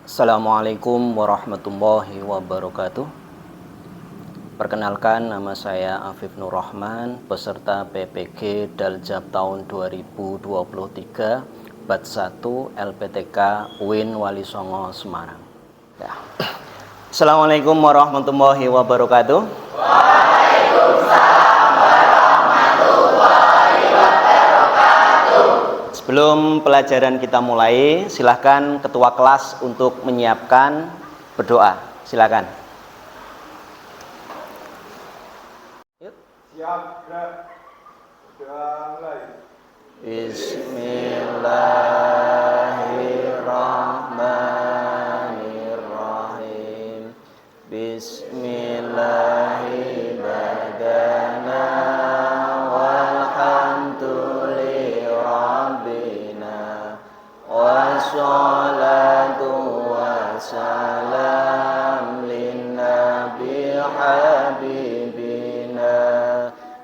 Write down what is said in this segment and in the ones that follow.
Assalamualaikum warahmatullahi wabarakatuh. Perkenalkan, nama saya Afif Nur Rahman, peserta PPG Daljab tahun 2023, Bat 1 LPTK UIN Wali Songo Semarang. Ya. Assalamualaikum warahmatullahi wabarakatuh. Waalaikumsalam warahmatullahi wabarakatuh. Sebelum pelajaran kita mulai, silahkan ketua kelas untuk menyiapkan berdoa. Silakan. Siap, gerak. Doa mulai. Bismillahirrahmanirrahim. Bismillahirrahmanirrahim. Walhamdulillahirabbina. Wassalatu wassalam linnabi habibina.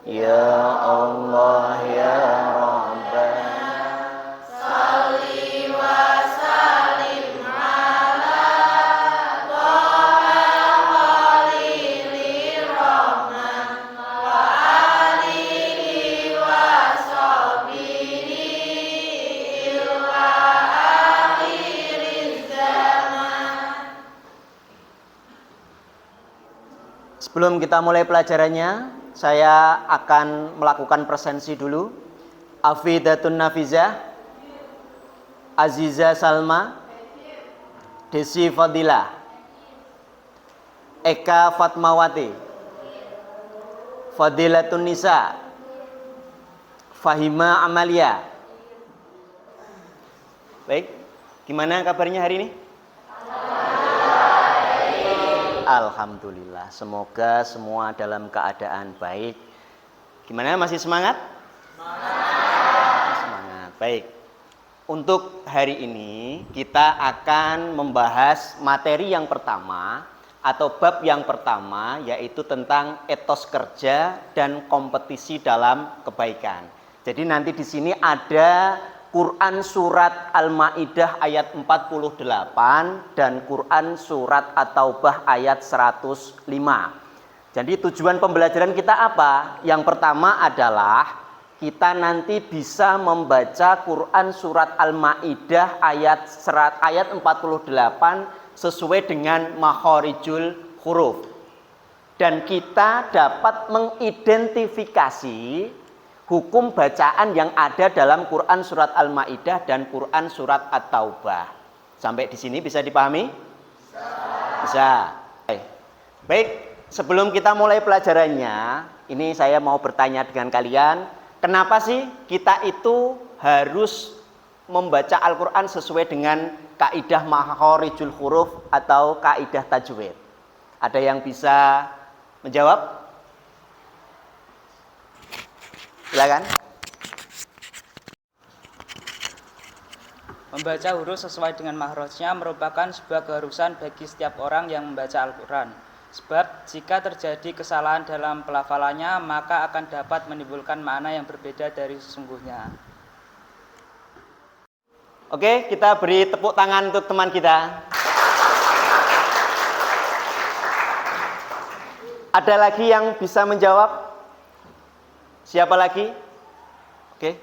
Ya Allah ya Rabbana salli wa sallim ala Taha Khalilur Rahman wa alihi wa sahbihi ila akhiriz zaman. Sebelum kita mulai pelajarannya, saya akan melakukan presensi dulu. Afidatun Nafizah, Aziza Salma, Desi Fadilah, Eka Fatmawati, Fadilatun Nisa, Fahima Amalia. Baik, gimana kabarnya hari ini? Alhamdulillah, semoga semua dalam keadaan baik. Gimana, masih semangat? Semangat. Baik. Untuk hari ini kita akan membahas materi yang pertama atau bab yang pertama, yaitu tentang etos kerja dan kompetisi dalam kebaikan. Jadi nanti di sini ada Quran surat Al-Maidah ayat 48 dan Quran surat At-Taubah ayat 105. Jadi tujuan pembelajaran kita apa? Yang pertama adalah kita nanti bisa membaca Quran surat Al-Maidah ayat 48 sesuai dengan makhorijul huruf. Dan kita dapat mengidentifikasi hukum bacaan yang ada dalam Quran surat Al-Maidah dan Quran surat At-Taubah. Sampai di sini bisa dipahami? Bisa. Baik, sebelum kita mulai pelajarannya, ini saya mau bertanya dengan kalian, kenapa sih kita itu harus membaca Al-Quran sesuai dengan kaidah makhorijul huruf atau kaidah tajwid? Ada yang bisa menjawab? Silakan. Membaca huruf sesuai dengan makhrajnya merupakan sebuah keharusan bagi setiap orang yang membaca Al-Quran. Sebab jika terjadi kesalahan dalam pelafalannya, maka akan dapat menimbulkan makna yang berbeda dari sesungguhnya. Oke, kita beri tepuk tangan untuk teman kita. Ada lagi yang bisa menjawab? Siapa lagi? Oke.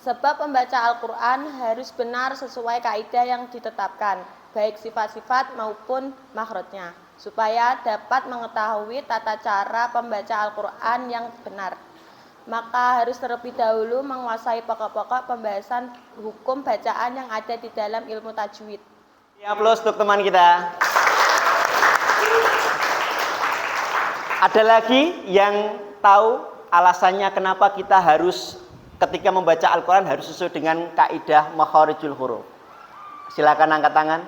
Sebab membaca Al-Quran harus benar sesuai kaidah yang ditetapkan, baik sifat-sifat maupun makhrajnya, supaya dapat mengetahui tata cara pembaca Al-Quran yang benar. Maka harus terlebih dahulu menguasai pokok-pokok pembahasan hukum bacaan yang ada di dalam ilmu tajwid. Aplaus untuk teman kita. Ada lagi yang tahu alasannya kenapa kita harus ketika membaca Al-Quran harus sesuai dengan kaidah makhorijul huruf? Silakan angkat tangan.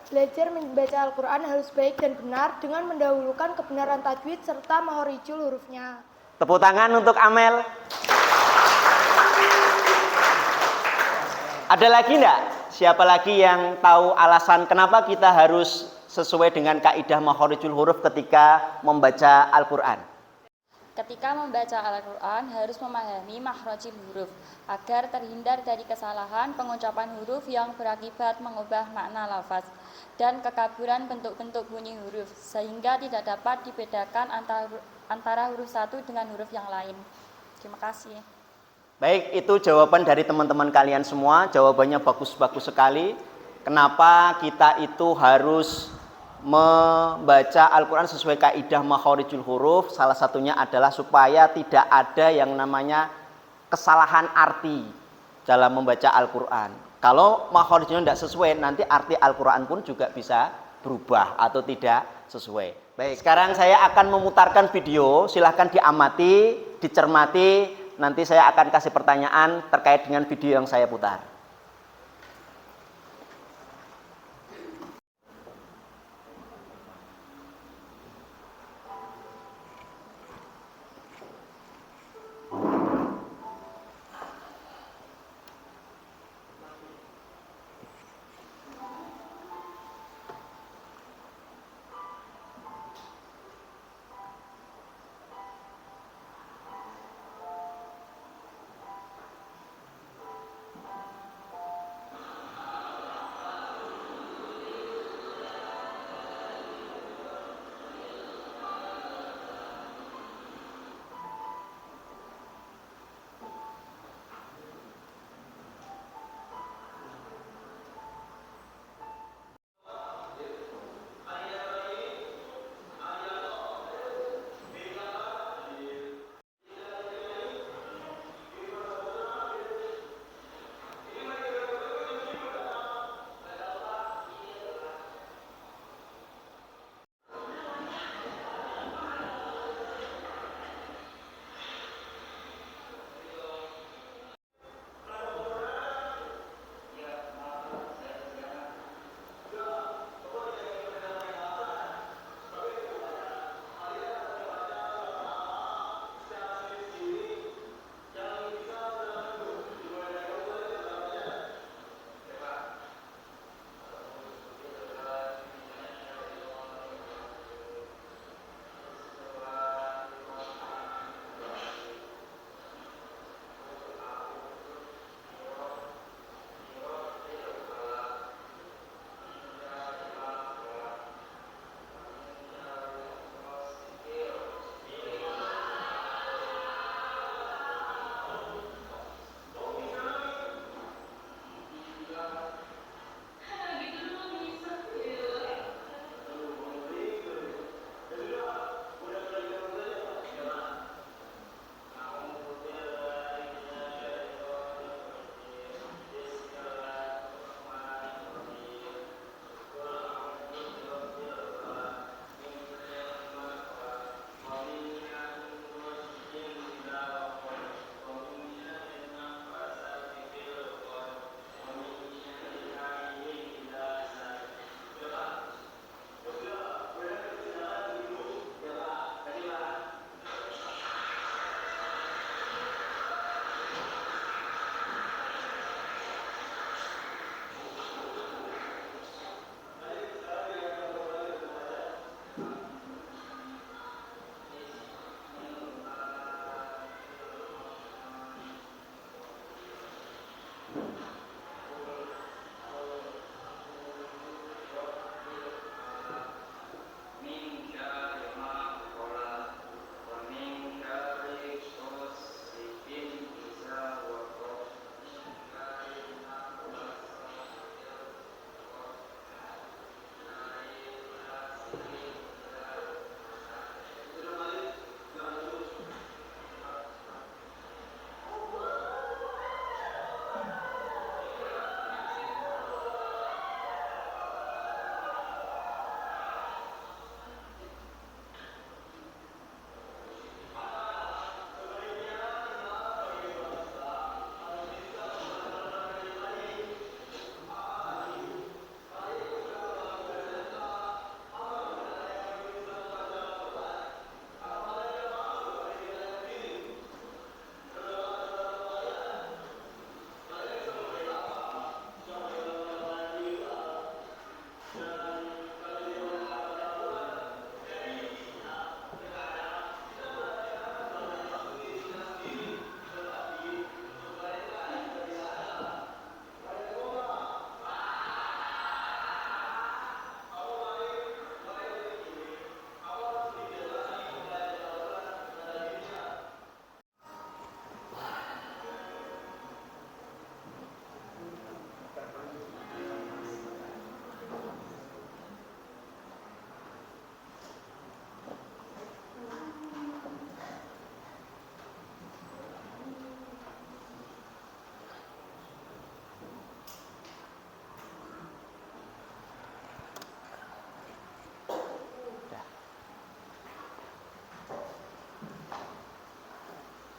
Belajar membaca Al-Quran harus baik dan benar dengan mendahulukan kebenaran tajwid serta makhorijul hurufnya. Tepuk tangan untuk Amel. Ada lagi enggak? Siapa lagi yang tahu alasan kenapa kita harus sesuai dengan kaidah makhorijul huruf ketika membaca Al-Quran? Ketika membaca Al-Quran harus memahami makhrajil huruf agar terhindar dari kesalahan pengucapan huruf yang berakibat mengubah makna lafaz dan kekaburan bentuk-bentuk bunyi huruf sehingga tidak dapat dibedakan antara huruf satu dengan huruf yang lain. Terima kasih. Baik, itu jawaban dari teman-teman kalian semua. Jawabannya bagus-bagus sekali. Kenapa kita itu harus membaca Al-Quran sesuai kaidah makhorijul huruf? Salah satunya adalah supaya tidak ada yang namanya kesalahan arti dalam membaca Al-Quran. Kalau makhorijnya tidak sesuai, nanti arti Al-Quran pun juga bisa berubah atau tidak sesuai. Baik, sekarang saya akan memutarkan video. Silahkan diamati, dicermati. Nanti saya akan kasih pertanyaan terkait dengan video yang saya putar.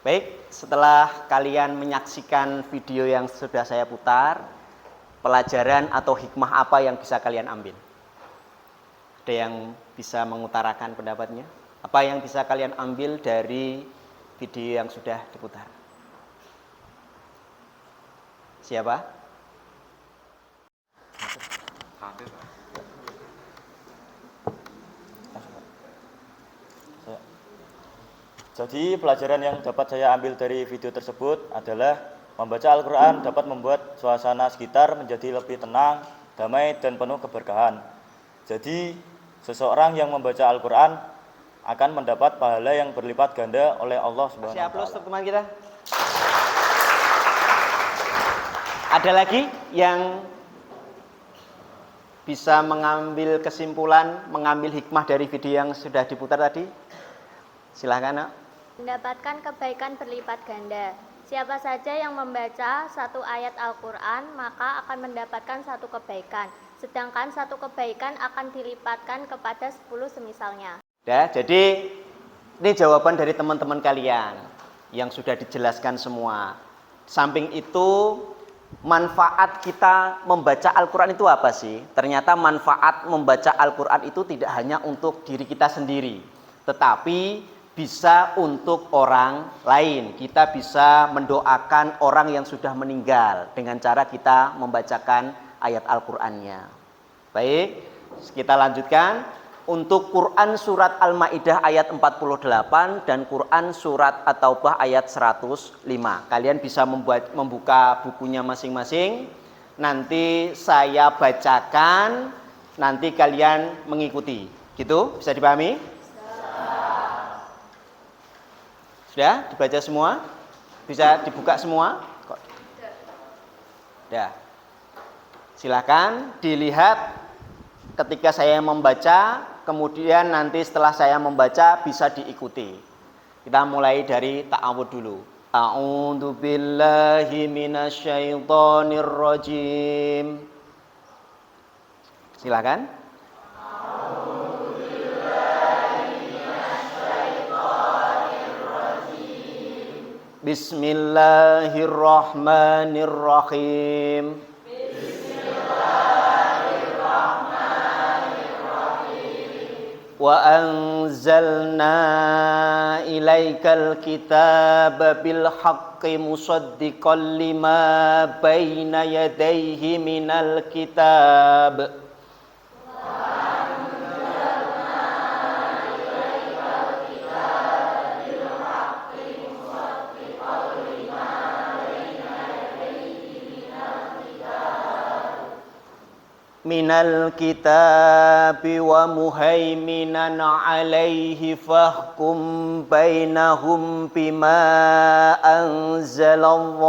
Baik, setelah kalian menyaksikan video yang sudah saya putar, pelajaran atau hikmah apa yang bisa kalian ambil? Ada yang bisa mengutarakan pendapatnya? Apa yang bisa kalian ambil dari video yang sudah diputar? Siapa? Jadi pelajaran yang dapat saya ambil dari video tersebut adalah membaca Al-Quran dapat membuat suasana sekitar menjadi lebih tenang, damai, dan penuh keberkahan. Jadi seseorang yang membaca Al-Quran akan mendapat pahala yang berlipat ganda oleh Allah Subhanahu wa Siap, Ta'ala. teman kita. Ada lagi yang bisa mengambil kesimpulan, mengambil hikmah dari video yang sudah diputar tadi? Silahkan, Nak. Mendapatkan kebaikan berlipat ganda. Siapa saja yang membaca satu ayat Al-Quran, maka akan mendapatkan satu kebaikan. Sedangkan satu kebaikan akan dilipatkan kepada 10 semisalnya. Ya, jadi ini jawaban dari teman-teman kalian yang sudah dijelaskan semua. Samping itu, manfaat kita membaca Al-Quran itu apa sih? Ternyata manfaat membaca Al-Quran itu tidak hanya untuk diri kita sendiri, tetapi bisa untuk orang lain. Kita bisa mendoakan orang yang sudah meninggal dengan cara kita membacakan ayat Al-Qur'annya. Baik, kita lanjutkan. Untuk Quran surat Al-Maidah ayat 48 dan Quran surat At-Taubah ayat 105. Kalian bisa membuka bukunya masing-masing. Nanti saya bacakan, nanti kalian mengikuti. Gitu, bisa dipahami? Sudah dibaca semua? Bisa dibuka semua? Sudah. Silakan dilihat ketika saya membaca, kemudian nanti setelah saya membaca bisa diikuti. Kita mulai dari ta'awud dulu. A'udzu billahi minasyaitonir rajim. Silakan. Bismillahirrahmanirrahim. Wa anzalna ilaikal kitaba bil haqqi musaddiqan lima baina yadayhi minal kitab. Minal kitabi wa muhaiminan alaihi fahkum bainahum bima anzalallah.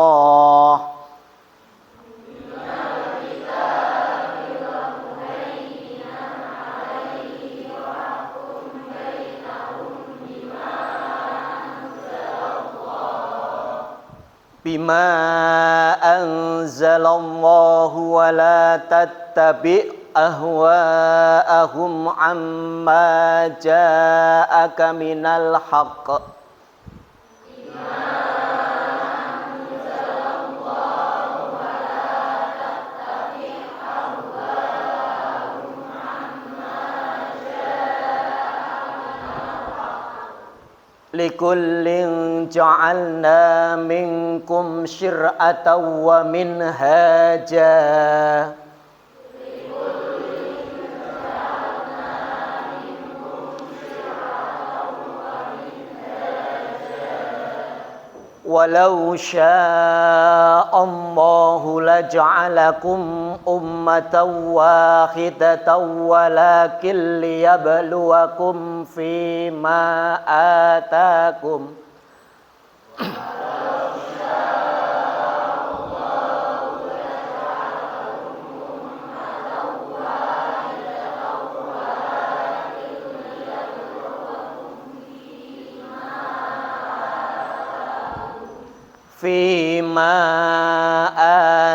Bima anzalallahu wa la tattabi' ahwa'ahum amma ja'aka minal haqq. Likullin ja'alna minkum syir'atan wa minhaja. Walau sya'allahu laja'alakum ummatan wahidatan walakin liyabluwakum fima atakum. Fima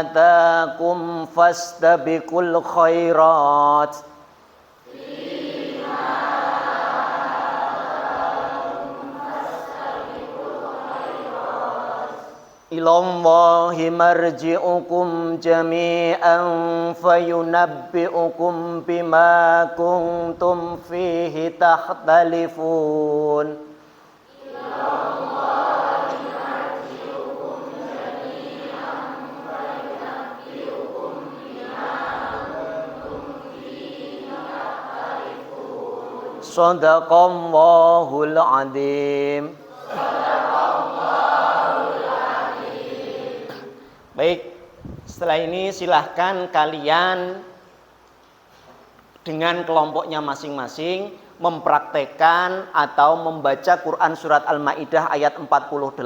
atakum fastabiqul khairat. Ilallahi marji'ukum jami'an fayunabbi'ukum bima kuntum fihi takhtalifun. Shadaqallahul adzim. Baik, setelah ini silahkan kalian dengan kelompoknya masing-masing mempraktekkan atau membaca Quran Surat Al-Ma'idah ayat 48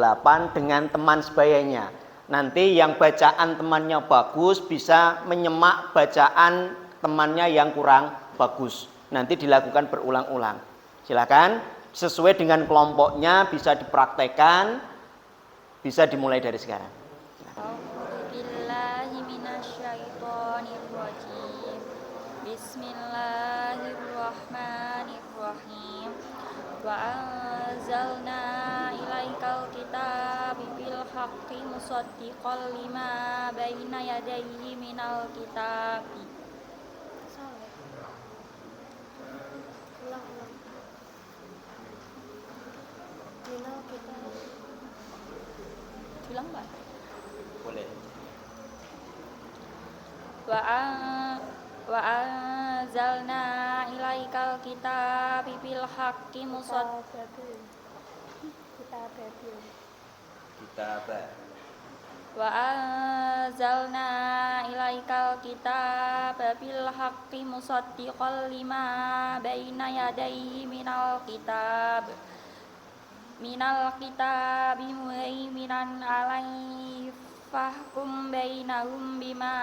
dengan teman sebayanya. Nanti yang bacaan temannya bagus bisa menyemak bacaan temannya yang kurang bagus. Nanti dilakukan berulang-ulang. Silakan sesuai dengan kelompoknya bisa dipraktekkan, bisa dimulai dari sekarang. Bismillahirrahmanirrahim. Wa anzalna ilaikal kitaba bil haqqi musaddiqan lima baina yadayhi minal kitabi. Bilang Mbak? Boleh. Wa anzalna ilaikal kitaba bil haqqi Wa anzalna ilaikal kitaba bil haqqi musaddiqan lima baina yadayhi minal kitabi muhaiminan alaihi fahkum bainahum bima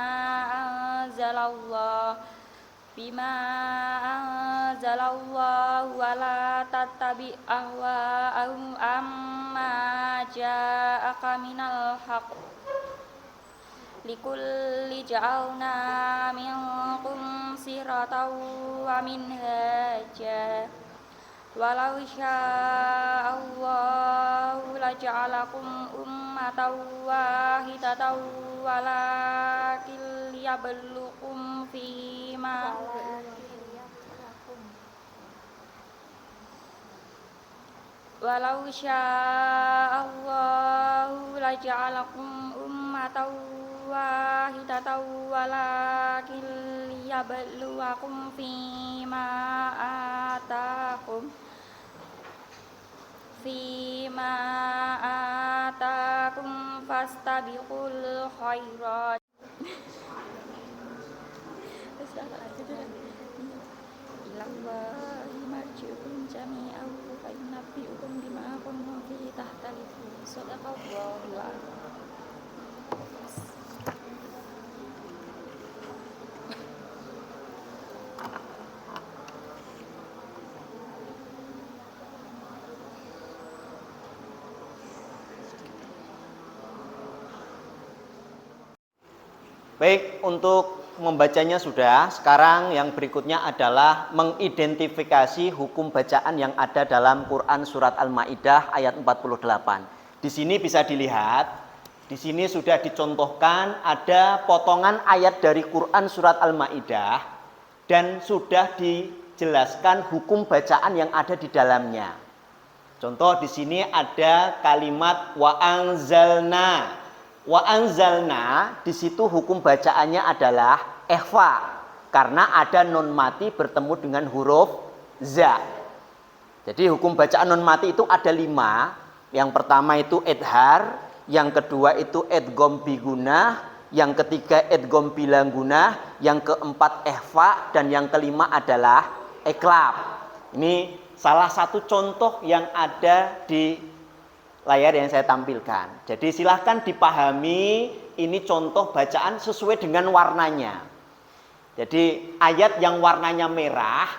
anzalallahu wa la tattabi ahwa'ahum amma ja'aka minal haqq likulli ja'alna minkum siratan wa minhaja walau sya'allahu laja'alakum ummatan wahidatan walakin liyabluwakum fima walau sya'allahu laja'alakum ummatan wahidatan walakin liyabluwakum fima atakum fastabiqul khairat. Ilallahi marji'ukum jami'an fa yunabbi'ukum bima kuntum fihi takhtalifun. Shadaqallahu a'lam. Baik, untuk membacanya sudah. Sekarang yang berikutnya adalah mengidentifikasi hukum bacaan yang ada dalam Quran Surat Al-Ma'idah ayat 48. Di sini bisa dilihat, di sini sudah dicontohkan ada potongan ayat dari Quran Surat Al-Ma'idah dan sudah dijelaskan hukum bacaan yang ada di dalamnya. Contoh di sini ada kalimat wa anzalna. Wa anzalna, di situ hukum bacaannya adalah ikhfa karena ada nun mati bertemu dengan huruf za. Jadi hukum bacaan nun mati itu ada 5. Yang pertama itu idhar, yang kedua itu idgham bigunah, yang ketiga idgham bilangunah, yang keempat ikhfa, dan yang kelima adalah iklab. Ini salah satu contoh yang ada di layar yang saya tampilkan. Jadi silahkan dipahami, ini contoh bacaan sesuai dengan warnanya. Jadi ayat yang warnanya merah,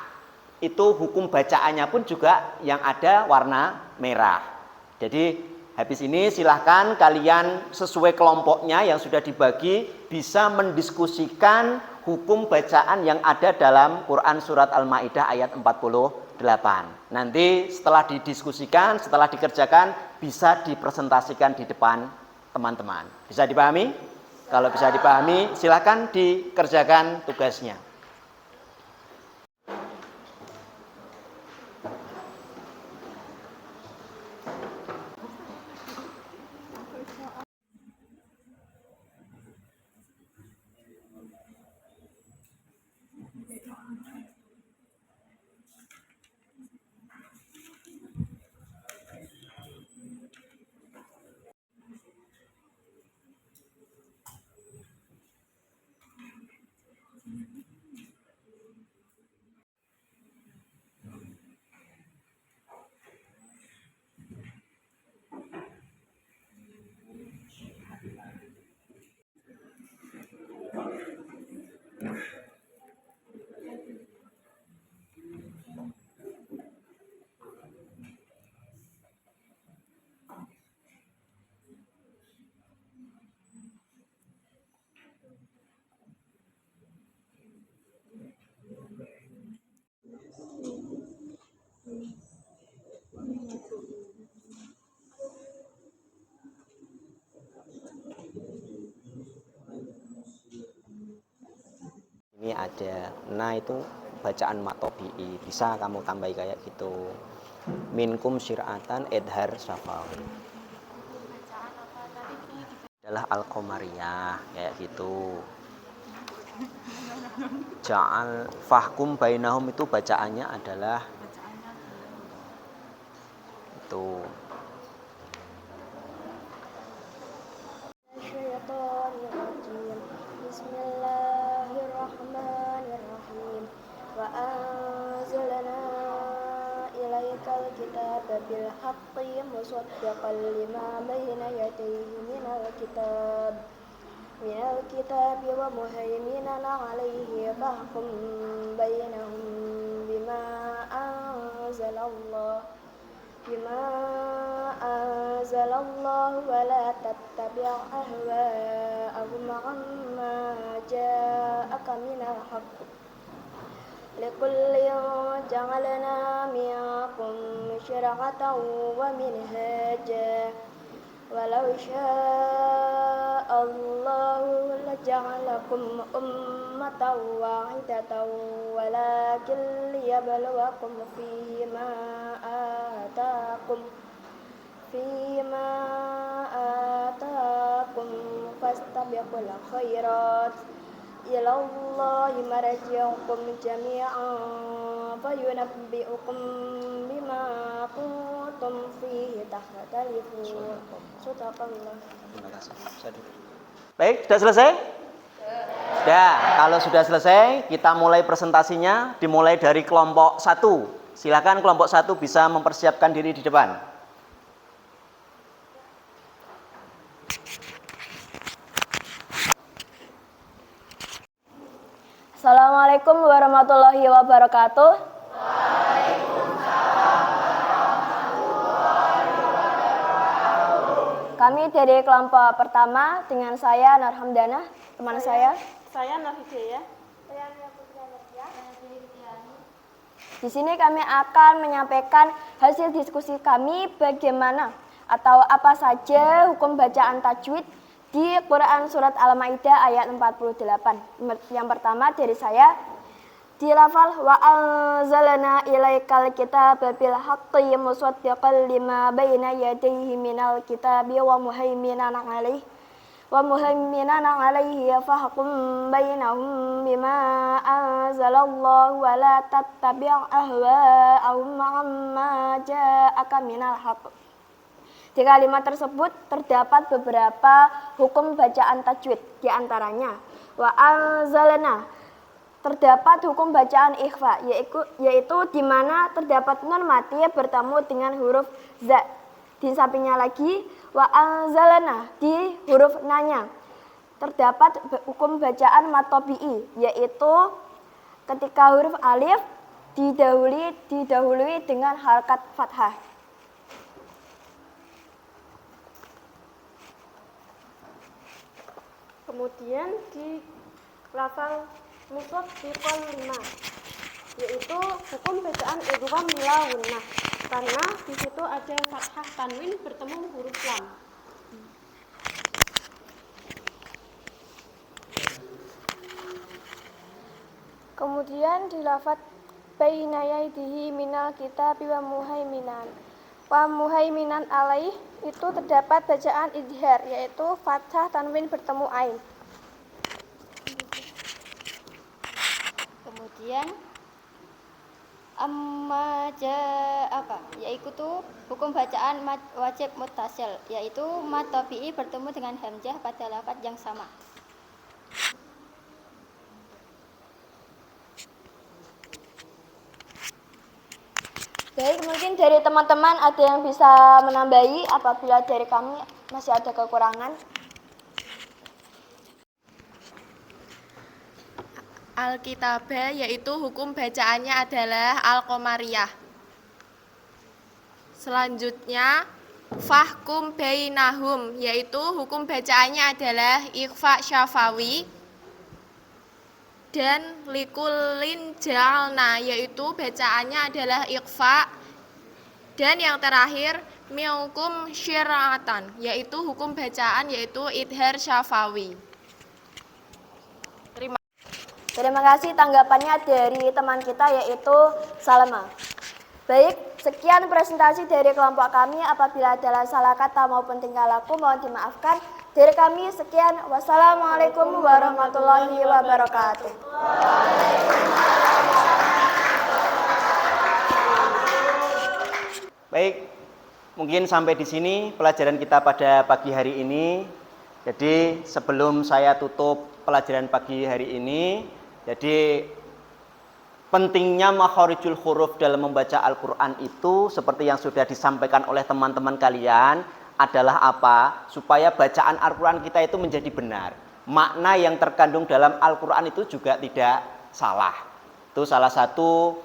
itu hukum bacaannya pun juga yang ada warna merah. Jadi habis ini silahkan kalian sesuai kelompoknya yang sudah dibagi bisa mendiskusikan hukum bacaan yang ada dalam Quran Surat Al-Ma'idah ayat 48. Nanti setelah didiskusikan, setelah dikerjakan, bisa dipresentasikan di depan teman-teman. Bisa dipahami? Kalau bisa dipahami, silakan dikerjakan tugasnya. Ini ada, nah itu bacaan matobi'i, bisa kamu tambahi kayak gitu. Minkum syir'atan edhar safawi. Adalah al-qamariyah kayak gitu. Ja'al fahkum bainahum itu bacaannya adalah itu. Bismillahirrahmanirrahim. Wa anzalna ilaikal kitaba bil haqqi musaddiqan lima baina yadayhi minal kitab wa muhaiminan alayhi fahkum bainahum bima anzalallahu wa la tattabi' ahwa'ahum amma ja'aka minal haqq likullin ja'alna minkum syir'atan wa minhaja walau sya'allahu laja'alakum ummatan wahidatan walakin liyabluwakum fima atakum fastabiqul khairat ilallahi marji'ukum jami'an fayunabbi'ukum bima kuntum fihi takhtalifun. Sadaqallah. Terima kasih. Baik, sudah selesai? Sudah. Kalau sudah selesai, kita mulai presentasinya, dimulai dari kelompok 1. Silakan kelompok 1 bisa mempersiapkan diri di depan. Assalamualaikum warahmatullahi wabarakatuh. Kami dari kelompok pertama dengan saya Nur Hamdana, teman saya. Saya Nur Hidayah. Di sini kami akan menyampaikan hasil diskusi kami bagaimana atau apa saja hukum bacaan tajwid di Quran Surat Al-Ma'idah ayat 48. Yang pertama dari saya, di lafal wa anzalna ilaikal kitaba bil haqqi musaddiqan lima baina yadayhi minal kitabi wa muhaiminan alaihi fahkum bainahum bima anzalallahu wa la tattabi' ahwa'ahum amma ja'aka minal haqq. Di kalimat tersebut terdapat beberapa hukum bacaan tajwid, di antaranya wa anzalna, terdapat hukum bacaan ikhfa, yaitu di mana terdapat nun mati bertemu dengan huruf za. Di sampingnya lagi wa anzalna, di huruf nanya terdapat hukum bacaan matobi'i, yaitu ketika huruf alif didahului dengan harakat fathah. Kemudian di lafal musaddiqan lima, yaitu hukum bacaan idgham bila gunnah, karena di situ ada fathah tanwin bertemu huruf lam. Kemudian dilafat baina yaidihi minal kitabi wa muhaiminan. Wa muhaiminan alaih itu terdapat bacaan idhar, yaitu fathah tanwin bertemu ain. Kemudian amma ja'aka, yaitu hukum bacaan wajib muttasil, yaitu mad tabi'i bertemu dengan hamzah pada lafaz yang sama. Baik, mungkin dari teman-teman ada yang bisa menambahi apabila dari kami masih ada kekurangan. Alkitabah yaitu hukum bacaannya adalah Al-Qamariyah. Selanjutnya Fahkum bainahum yaitu hukum bacaannya adalah Ikhfa Syafawi. Dan Likulin Ja'alna yaitu bacaannya adalah Ikhfa. Dan yang terakhir Minkum Syir'atan yaitu hukum bacaan yaitu Idhar Syafawi. Terima kasih tanggapannya dari teman kita yaitu Salma. Baik, sekian presentasi dari kelompok kami. Apabila ada salah kata maupun tingkah laku mohon dimaafkan. Dari kami sekian. Wassalamualaikum warahmatullahi wabarakatuh. Baik, mungkin sampai di sini pelajaran kita pada pagi hari ini. Jadi sebelum saya tutup pelajaran pagi hari ini, jadi pentingnya makharijul huruf dalam membaca Al-Quran itu seperti yang sudah disampaikan oleh teman-teman kalian adalah apa? Supaya bacaan Al-Quran kita itu menjadi benar. Makna yang terkandung dalam Al-Quran itu juga tidak salah. Itu salah satu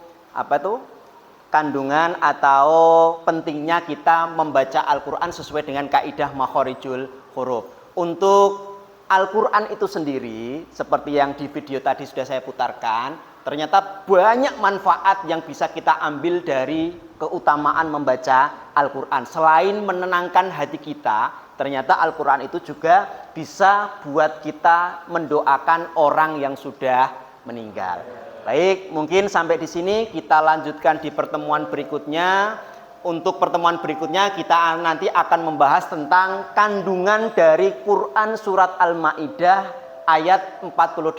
kandungan atau pentingnya kita membaca Al-Quran sesuai dengan kaidah makharijul huruf. Untuk Al-Quran itu sendiri, seperti yang di video tadi sudah saya putarkan, ternyata banyak manfaat yang bisa kita ambil dari keutamaan membaca Al-Quran. Selain menenangkan hati kita, ternyata Al-Quran itu juga bisa buat kita mendoakan orang yang sudah meninggal. Baik, mungkin sampai di sini kita lanjutkan di pertemuan berikutnya. Untuk pertemuan berikutnya kita nanti akan membahas tentang kandungan dari Quran Surat Al-Ma'idah ayat 48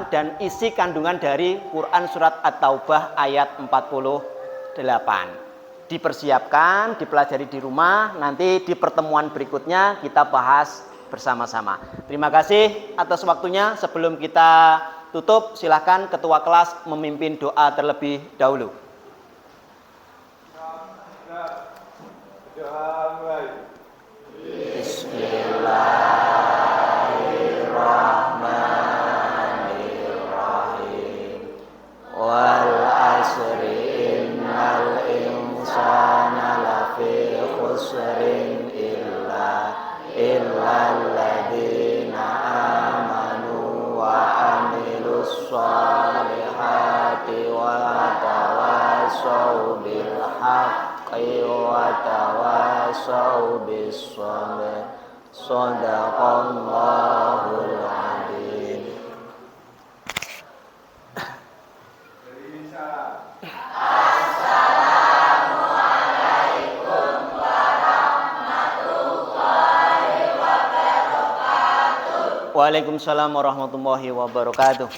dan isi kandungan dari Quran Surat At-Taubah ayat 48. Dipersiapkan, dipelajari di rumah, nanti di pertemuan berikutnya kita bahas bersama-sama. Terima kasih atas waktunya. Sebelum kita tutup, silakan ketua kelas memimpin doa terlebih dahulu. Bismillahirrahmanirrahim. Wal asri innal insana lafi khusrin illal ladzina amanu wa amilus shalihati wa tawassaw bil haqqi wa tawassaw bis sabr. Shadaqallahul adzim. Assalamualaikum warahmatullahi wabarakatuh. Waalaikumsalam warahmatullahi wabarakatuh.